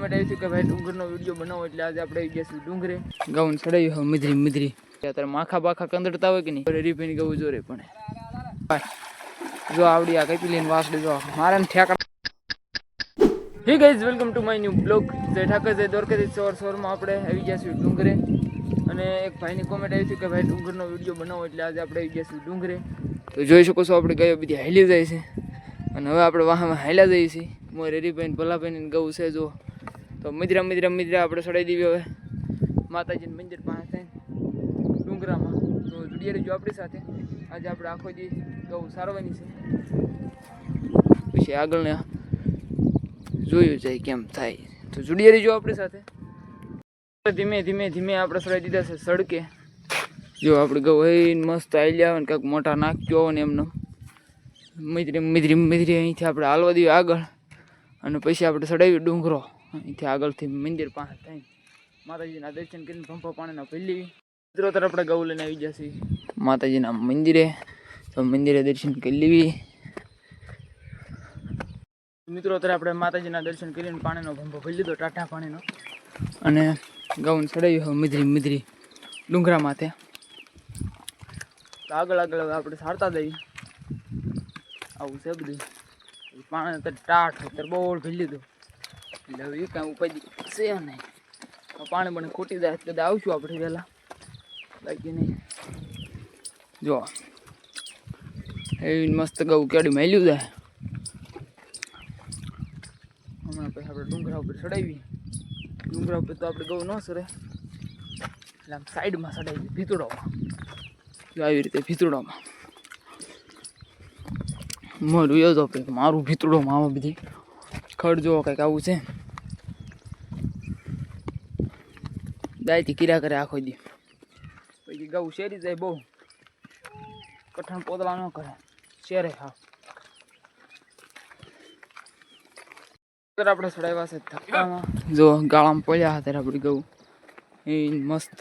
Comment આવી હતી કે ભાઈ ડુંગરનો વિડીયો બનાવો, એટલે આજે આપણે આવી ગયા છીએ ડુંગરે. ગાઉન ચડાવી હોય મિધરી મિધરી. અત્યારે માખા બાખા કંદડતા હોય કે નહીં, રીપીને ગવું જોરે પણ જો આવડી આ કઈ લઈને વાસડી જો મારે ઠેકા. Hey guys, welcome to my new blog. Jay Thakar, જય દ્વારકાધીશ. સવારમાં આપણે આવી ગયા છીએ ડુંગરે, અને એક ભાઈની કોમેન્ટ આવી હતી કે ભાઈ ડુંગરનો વિડીયો બનાવો, એટલે આજે આપણે આવી ગયા છીએ ડુંગરે. તો જોઈ શકો છો આપણે ગાયો બધી હાલી જાય છે, અને હવે આપણે વાહમાં હાલ્યા જઈએ છીએ. મોર રેરીભાઈ ભલાભાઈ ગવું છે જો. તો મિદ્રા મિદ્રા મિદ્રા આપણે ચડાવી દેવી હવે માતાજીનું મંદિર પાસે થઈને ડુંગરામાં. તો જોડિયા રહેજો આપણી સાથે. આજે આપણે આખો દી ગવું સારવાની છે, પછી આગળને જોયું જાય કેમ થાય. તો જોડિયા રહેજો આપણી સાથે. ધીમે ધીમે ધીમે આપણે ચડાવી દીધા છે સડકે. જો આપણે ગવું એ મસ્ત આવી આવે ને કંઈક મોટા નાખ્યો હોય ને એમને મિધરી મિધરી મિધરી અહીંથી આપણે હાલવા દઈએ આગળ, અને પછી આપણે ચડાવી ડુંગરો. અહીંથી આગળથી મંદિર પાસે થાય માતાજીના દર્શન કરીને ભંપા પાણીના પી લેવી. મિત્રો તરફ આપણે ગૌ લઈને આવી જશે માતાજીના મંદિરે. તો મંદિરે દર્શન કરી લેવી. મિત્રો અત્યારે આપણે માતાજીના દર્શન કરીને પાણીનો ભંભો ભરી લીધો, ટાટા પાણીનો, અને ગૌન ચડાવી હોય મિધરી મિધરી ડુંગરા માથે. તો આગળ આગળ હવે આપણે સારતા દઈએ. આવું છે બધું. પાણી અત્યારે ટાટ અત્યારે બહુ ભરી લીધું, એટલે હવે એ કાંઈ ઉપાય છે નહીં. પાણી પણ ખૂટી જાય એટલે આવશું આપણે વહેલા, બાકી નહીં. જો એવી મસ્ત ગૌ કેડી મેલ્યું જાય. હમણાં પછી આપણે ડુંગરા ઉપર ચડાવી. ડુંગરા ઉપર તો આપણે ગૌ ન સરે, એટલે આમ સાઈડમાં ચડાવી ભીતોડામાં. જો આવી રીતે ભીતોડામાં મારું યો તો મારું ભીતોડોમાં આમાં બધી ખડ જોવો કંઈક આવું છે. દાયથી કિરા કરે આખો દી, પછી ગૌ શેરી જાય બહુ. કઠણ પોતળા ન કરે, શેરે હા. આપણે ચડાવ્યા છે ધક્કામાં. જો ગાળામાં પડ્યા હતા આપણે ગૌ એ મસ્ત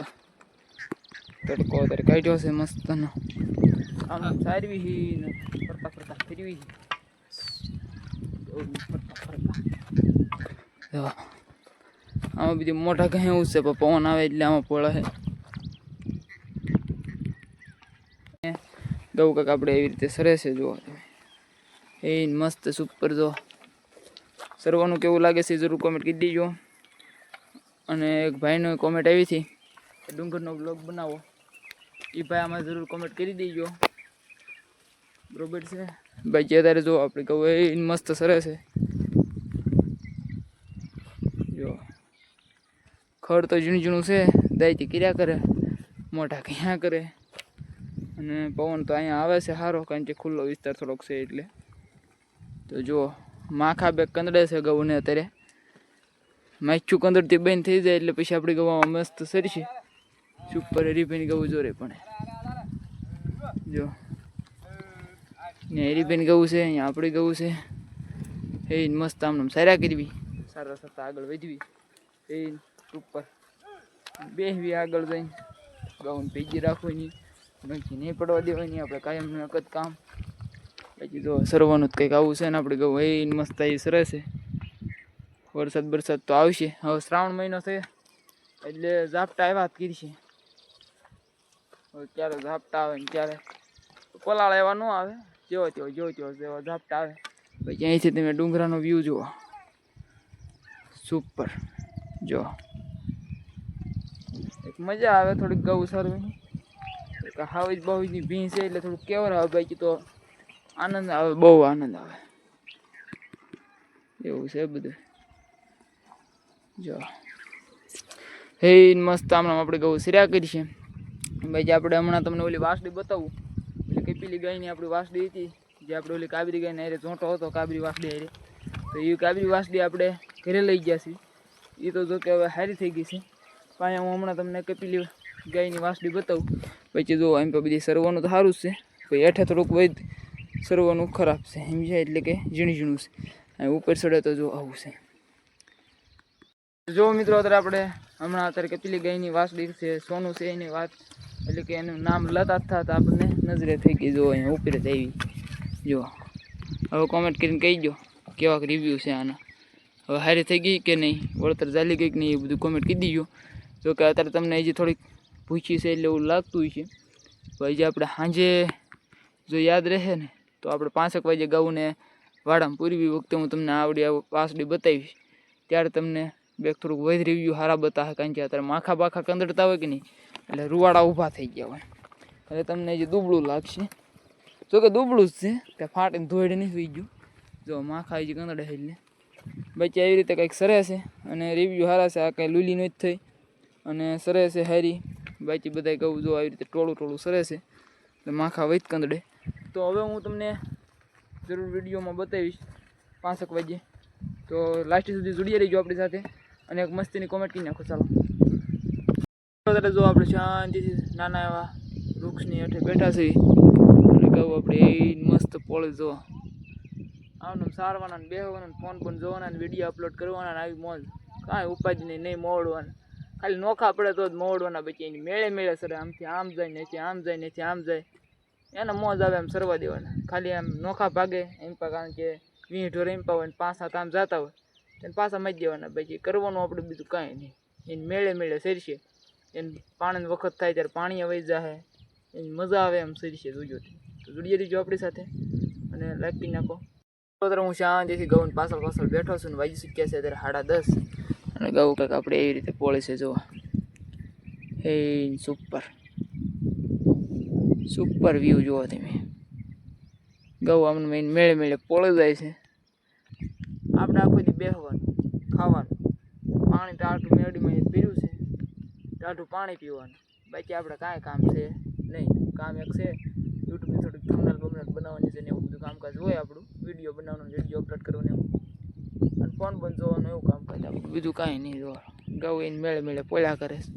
તડકો અત્યારે કાઢ્યો છે મસ્ત નો. આમ સારવી ફરતા ફરતા ફેરવી ફરતા ફરતા. આમાં બધી મોટા કહે એવું છે, પણ પવન આવે એટલે આમાં પડે છે. ગૌ કાંક આપણે એવી રીતે સરે છે જો એ મસ્ત સુપર. જો સરવાનું કેવું લાગે છે જરૂર કોમેન્ટ કરી દેજો. અને એક ભાઈનો કોમેન્ટ આવી હતી ડુંગરનો બ્લોગ બનાવો, એ ભાઈ આમાં જરૂર કોમેન્ટ કરી દેજો. બરોબર છે બાકી અત્યારે જો આપણે ગૌ એ મસ્ત સરે છે. જો ખડ તો ઝીણું ઝીણું છે, દાયથી કર્યા કરે, મોટા ક્યાં કરે. અને પવન તો અહીંયા આવે છે સારો, કારણ કે ખુલ્લો વિસ્તાર થોડોક છે એટલે. તો જો માખા બે કંદડે છે ગૌને અત્યારે. માખ્યું કંદડથી બંધ થઈ જાય એટલે પછી આપણી ગવામાં મસ્ત સરશે. સુપર હરીફેની ગવું જોરે પણ જો ને હરીફેન ગવું છે, અહીંયા આપણી ગવું છે. એ મસ્ત આમ સારા કરવી, સારા થતા આગળ વધવી. એ ઉપર બેહવી આગળ જઈને ગૌને ભેગી રાખવાની, બાકી નહીં પડવા દેવાની. આપણે કાયમ નકદ કામ. બાકી જો સરવાનું જ કંઈક આવું છે ને આપણે ગૌ એ મસ્ત એ સરસ છે. વરસાદ બરસાદ તો આવશે. હવે શ્રાવણ મહિનો છે એટલે ઝાપટા આવ્યા જ કરશે. હવે ક્યારે ઝાપટા આવે ને ક્યારે પલાળ એવા ન આવે, જેવો તેવો જેવા ઝાપટા આવે. પછી અહીંથી તમે ડુંગરાનો વ્યૂ જુઓ સુપર. જો એક મજા આવે થોડીક ગૌ સરવી. હાવીજ બાવીજની ભીં છે એટલે થોડુંક કેવર આવે, બાકી તો આનંદ આવે, બહુ આનંદ આવે એવું છે બધું. જો હે મસ્ત આમણાં આપણે ગૌ સિર્યા કરી છે. બાકી આપણે હમણાં તમને ઓલી વાસડી બતાવું, એટલે કપીલી ગાયની આપણી વાસડી હતી, જે આપણે ઓલી કાબરી ગાયને હારે ઝોંટો હતો કાબરી વાસડી હારે. તો એ કાબરી વાસડી આપણે ઘરે લઈ ગયા છીએ. એ તો જો કે હવે સારી થઈ ગઈ છે. પણ હું હમણાં તમને કપીલી ગાયની વાસડી બતાવું. પછી જો એમ તો બધી સરવાનું તો સારું જ છે, પછી હેઠે થોડુંક વૈદ સરવાનું ખરાબ છે એમ છે, એટલે કે ઝીણું ઝીણું છે. અને ઉપર ચડે તો જો આવું છે. જો મિત્રો અત્યારે આપણે હમણાં અત્યારે કપીલી ગાયની વાસડી છે, સોનું છે એની વાત, એટલે કે એનું નામ લતા થતા આપણને નજરે થઈ ગઈ. જો અહીંયા ઉપર જ આવી. જો હવે કોમેન્ટ કરીને કહી દો કેવાક રિવ્યૂ છે આના. હવે હારી થઈ ગઈ કે નહીં, વળતર ચાલી ગઈ કે નહીં, એ બધું કોમેન્ટ કરી દીજો. જો કે અત્યારે તમને હજી થોડીક ભૂખી છે એટલે એવું લાગતું હોય છે. હજી આપણે સાંજે જો યાદ રહે ને તો આપણે 5 વાગે ગાઉને વાડામાં પૂરવી વખતે હું તમને આવડી વાસળી બતાવીશ. ત્યારે તમને બેક થોડુંક વધ રિવ્યુ સારા બતાવે, કારણ કે અત્યારે માખા બાખા કંદડતા હોય કે નહીં એટલે રૂવાડા ઊભા થઈ ગયા હોય એટલે તમને જે દુબળું લાગશે. જો કે દુબળું જ છે, ત્યાં ફાટીને ધોઈડે નહીં સુઈ ગયું. જો માખા હજી કંદડે એટલે બાકી આવી રીતે કંઈક સરે છે અને રિવ્યુ સારા છે. આ કંઈ લૂલી નથી થઈ અને સરે છે હારી. બાકી બધા કહું જો આવી રીતે ટોળું સરે છે એટલે માખા વૈત કંદડે. તો હવે હું તમને જરૂર વિડીયોમાં બતાવીશ 5 વાગે. તો લાસ્ટ સુધી જોડી રહીજો આપણી સાથે અને એક મસ્તીની કોમેન્ટ કરી નાખો. ચાલો અત્યારે જો આપણે શાંતિથી નાના એવા વૃક્ષની હેઠે બેઠા છીએ અને કહું આપણે એ મસ્ત પોળે જો આનું સારવાના ને બેહવાના ફોન પણ જોવાના ને વિડીયો અપલોડ કરવાના ને આવી મોજ. કાંઈ ઉપાધિ નહીં મોડવાના, ખાલી નોખા પડે તો જ મોડવાના. પછી એની મેળે સર આમથી આમ જાય ને આમ જાય ને આમ જાય એને મોજ આવે એમ સરવા દેવાના. ખાલી આમ નોખા ભાગે એમ પા, કારણ કે 20 ઢોર એમ પા હોય ને 5-7 આમ જતા હોય તેને પાછા મજ દેવાના. પછી કરવાનું આપણે બીજું કાંઈ નહીં. એની મેળે સરશે, એને પાણીનો વખત થાય ત્યારે પાણી વહી જાય, એની મજા આવે એમ સરશે જોજો. તો જોડીએ રહીજો આપણી સાથે અને લાઈક કરી નાખો. અત્યારે હું શાંતિથી ગૌને પાછળ બેઠો છું ને વાગી શક્યા છે અત્યારે 10:30 અને ગૌ કંઈક આપણે એવી રીતે પોળે છે. જો હે સુપર વ્યૂ જુઓ તમે. ગૌ આમને મેળે પોળે જાય છે. આપણે આખો દી બેસવાનું, ખાવાનું, પાણી ટાઢું મેળીમાં પીર્યું છે, ટાઢું પાણી પીવાનું. બાકી આપણે કાંઈ કામ છે નહીં. કામ એક છે યુટ્યુબની થોડીક થંબનેલ બનાવવાની છે ને એવું બધું કામકાજ હોય આપણું. વિડીયો બનાવવાનું, વિડીયો અપલોડ કરવાનું એવું અને ફોન પણ જોવાનું એવું કામકાજ આપણું. બીજું કાંઈ નહીં જોવાનું. ગૌ એને મેળે પોળ્યા કરે છે.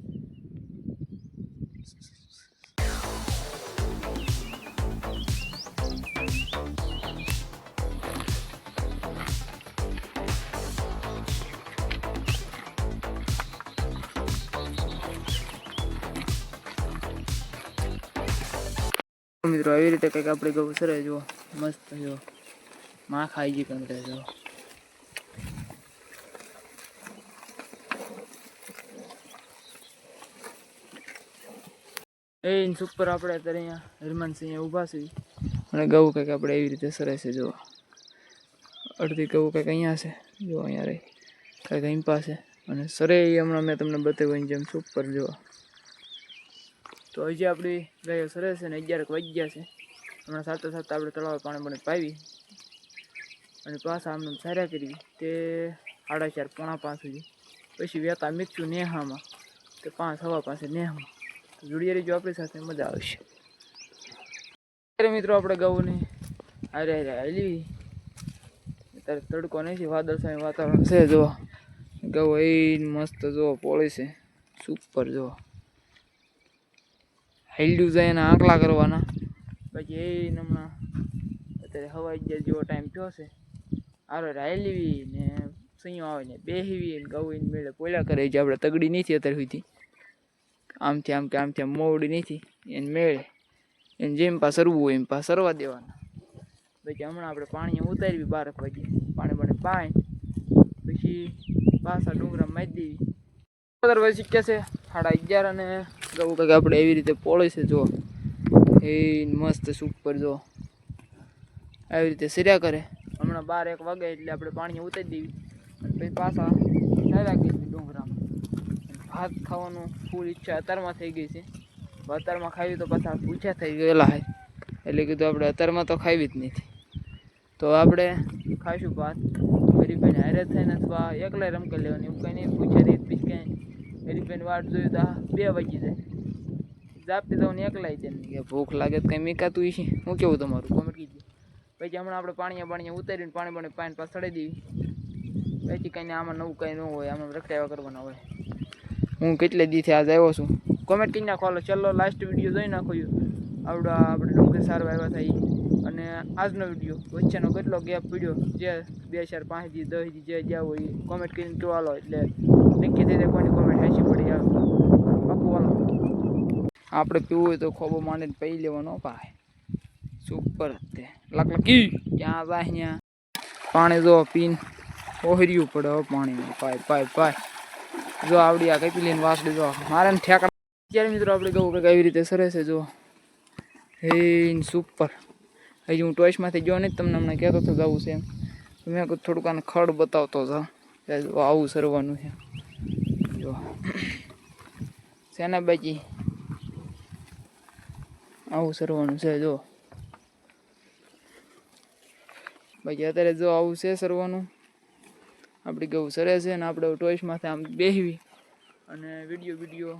મિત્રો આવી રીતે કંઈક આપણે ગૌ સરે જુઓ મસ્ત. જો માં ખાઈ ગઈ કંદરે. જો એ સુપર આપણે અત્યારે અહીંયા હરમાનસિંહ ઊભા છે અને ગૌ કંઈક આપણે એવી રીતે સરે છે. જો અડધી ગૌ કંઈક અહીંયા છે, જો અહીંયા રહી કંઈક અહીં પાસે અને સરે એ હમણાં મેં તમને બતાવ્યું જેમ સુપર. જો તો હજી આપણી ગાયો સરે છે ને 11 વાગ્યા છે. હમણાં સાથે આપણે તળાવે પાણી પાવી અને પાછા આમને સાર્યા કરી તે 4:30 પોણા 5 સુધી. પછી વેતા મીઠું નેહામાં તે 5-5 નેહામાં. જોડી રહીજો આપણી સાથે, મજા આવશે. મિત્રો આપણે ગૌને હારે હાલી. અત્યારે તડકો નથી, વાદળછાયું વાતાવરણ છે. જો ગૌ એ મસ્ત જો પોળી છે સુપર. જો હેલ્યું જાય એના આંકલા કરવાના. પછી એ હમણાં અત્યારે હવાઈ ગયા જેવો ટાઈમ થયો છે. આરો રાયલીવી ને સૈયો આવે ને બેહીવી ને ગૌ એને મેળે પોળ્યા કરે. જે આપણે તગડી નથી અત્યારે સુધી, આમથી આમ મોવડી નથી એને મેળે. એને જેમ પા સરવું હોય એમ પા સરવા દેવાના. પછી હમણાં આપણે પાણી ઉતારવી 12 વાગે, પાણી પાય પછી પાછા ડુંગરા મારી દેવી. otherwise શીખ્યા છે 11:30 અને ગૌ કંઈક આપણે એવી રીતે પોળે છે. જો એ મસ્ત સુપર. જો આવી રીતે સર્યા કરે. હમણાં 12-1 વાગે એટલે આપણે પાણી ઉતારી દેવી અને પછી પાછા સારા ગઈ ડુંગરામાં. ભાત ખાવાનું ફૂલ ઈચ્છા અત્યારમાં થઈ ગઈ છે. અત્યારમાં ખાવી તો પાછા પૂછ્યા થઈ ગયેલા હોય એટલે કીધું આપણે અત્યારમાં તો ખાવી જ નથી. તો આપણે ખાઈશું ભાત. ગરીબભાઈને હારે થઈને અથવા એકલા રમકડી લેવાની, એવું કંઈ નહીં. પૂછ્યા રીત પીછ ક્યાંય ગરીબભાઈને વાટ જોયું તો 2 વાગી જાય. જાપતી જવાનું એકલાય છે ને કે ભૂખ લાગે તો કંઈ મીકાતું છે. હું કેવું તમારું કોમેન્ટ કીધું. પછી હમણાં આપણે પાણી ઉતારીને પાણી પાછ ચડાવી દેવી. પછી કંઈ આમાં નવું કંઈ ન હોય, આમાં રખડાવ્યા કરવાના હોય. હું કેટલે દીથી આજ આવ્યો છું. કોમેન્ટ કરી નાખો. ચલો લાસ્ટ વિડીયો જોઈ નાખો. આપણે ડુંગળી સારવા આવ્યા થાય અને આજનો વિડીયો વચ્ચેનો કેટલો ગેપ પડ્યો, જે 2, 4, 5 દી 10 દી જે જ્યાં હોય એ કોમેન્ટ કરીને જો હાલો એટલે નક્કી થઈ જાય કોની કોમેન્ટ હાચી પડી. પાકું હાલો. આપણે પીવું હોય તો ખોબો માંડીને પી લેવાનો. પાય સુપર તે લાકલા કી ક્યાં જાય અહીંયા પાણી જો પીને ઓહર્યું પડે હવે પાણીમાં પાય જો આવડી આ કઈ લઈને વાસડી જો મારે ને ઠેકડા અત્યારે મિત્રો આપણે કહું કે કેવી રીતે સરે છે જો હે સુપર હજી હું ટોઈસમાંથી ગયો નહીં તમને હમણાં કહેતો તો જવું છે એમ મેં થોડુંક આને ખડ બતાવતો હતો આવું સરવાનું છે જો સેના બાજી આવું સરવાનું છે જો બાકી અત્યારે જો આવું છે સરવાનું આપણી ગૌ સરે છે ને આપણે ટોઈસમાંથી આમ બેસવી અને વિડીયો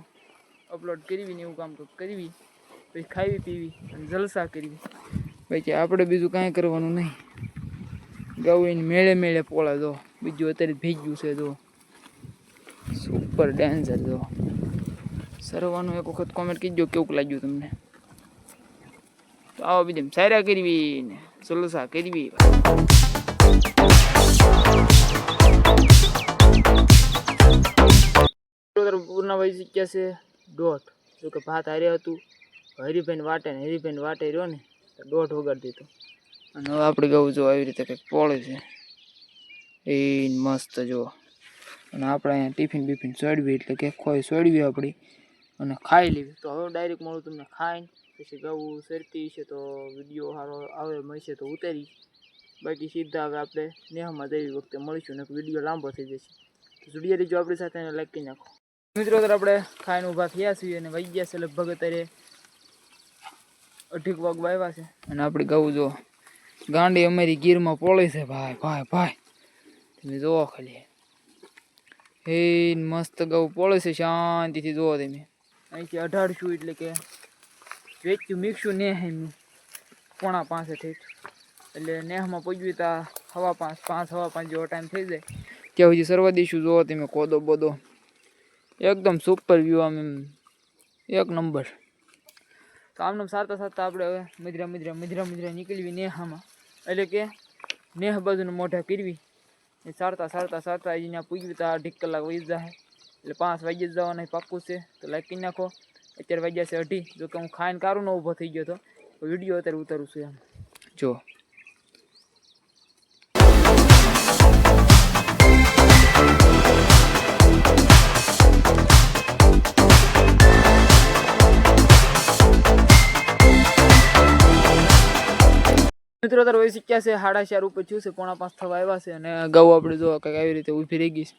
અપલોડ કરવી ને એવું કામ કરવી પછી ખાવી પીવી અને જલસા કરવી બાકી આપણે બીજું કાંઈ કરવાનું નહીં ગૌ એને મેળે પોળા જો બીજું અત્યારે ભેગ્યું છે જો સુપર ડેન્જર જો સરવાનું એક વખત કોમેન્ટ કીજો કેવું લાગ્યું તમને તો આવો બીજું સાયરા કરવી ને જલસા કરવી પૂર્ણ વહી શીખ્યા છે દોઢ જો કે ભાત હાર્યા હતું હરીભાઈને વાટે રહ્યો ને તો દોઢ વગાડી દીધો અને હવે આપણે ગવું જો આવી રીતે કંઈક પોળે છે એ મસ્ત જો અને આપણે અહીંયા ટિફિન બીફિન સોડવી એટલે કે ખોઈ સોડવી આપણી અને ખાઈ લેવી તો હવે ડાયરેક્ટ મળું તમને ખાઈને પછી ગવું સરતી છે તો વિડીયો સારો આવે મળશે તો ઉતારી બાકી સીધા હવે આપણે નેહમાં જઈ વખતે મળીશું ને વિડીયો લાંબો થઈ જશે તો વિડીયો રીજો આપણી સાથે એને લાઈક કરી નાખો મિત્રો અત્યારે આપણે ખાઈને ઊભા થયા છીએ અને વહી ગયા છે લગભગ અત્યારે 8 વાગ વાવ્યા છે અને આપણે ગવું જો ગાંડી અમારી ગીરમાં પોળે છે ભાઈ તમે જોવો ખાલી હે મસ્ત ગૌ પોળે છે શાંતિથી જોવો તમે અહીંથી 18 એટલે કે વેચ્યું મિક્સું નેહ એમ 4:45 ઠીક એટલે નેહમાં પહોંચવી તા 5:30 જેવો ટાઈમ થઈ જાય ત્યાં સુધી સરવા દઈશું જોવો તમે કોદો બોદો એકદમ સુપર વ્યૂ આમ એમ એક નંબર તો આમને સારતા આપણે હવે મિધરા નીકળવી નેહામાં એટલે કે નેહ બાજુને મોઢા કરવી એ સારતા અહીંયા પૂજવી તો 1.5 કલાક વહી જાય એટલે 5 વાગ્યે જ જવાના પાક્કું છે તો લાઈક કરી નાખો અત્યારે વાગ્યા છે 2:30 જો કે હું ખાઈને કારું ન ઊભો થઈ ગયો તો વિડીયો અત્યારે ઉતારું છું એમ જો મિત્રો અત્યારે વહી શીખ્યા છે 4:30 ઉપર થયું છે 4:45 થવા આવ્યા છે અને ગૌ આપણે જો કંઈક આવી રીતે ઊભી રહી ગઈ છે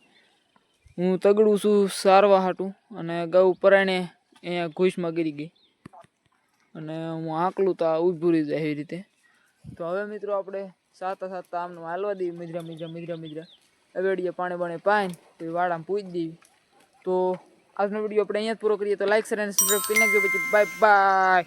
હું તગડું છું સારવા હાટું અને ગૌ પરાણે અહીંયા ઘૂસમાં ગરી ગઈ અને હું આંકલું તો ઊભું રહી જાય એવી રીતે તો હવે મિત્રો આપણે સાતા આમને હાલવા દઈએ મિધરા અવેડીએ પાણી પાઈને પછી વાડામાં પૂજી દેવી તો આજનો વિડીયો આપણે અહીંયા જ પૂરો કરીએ તો લાઈક શેર અને સબસ્ક્રાઈબ કરી નાખજો પછી બાય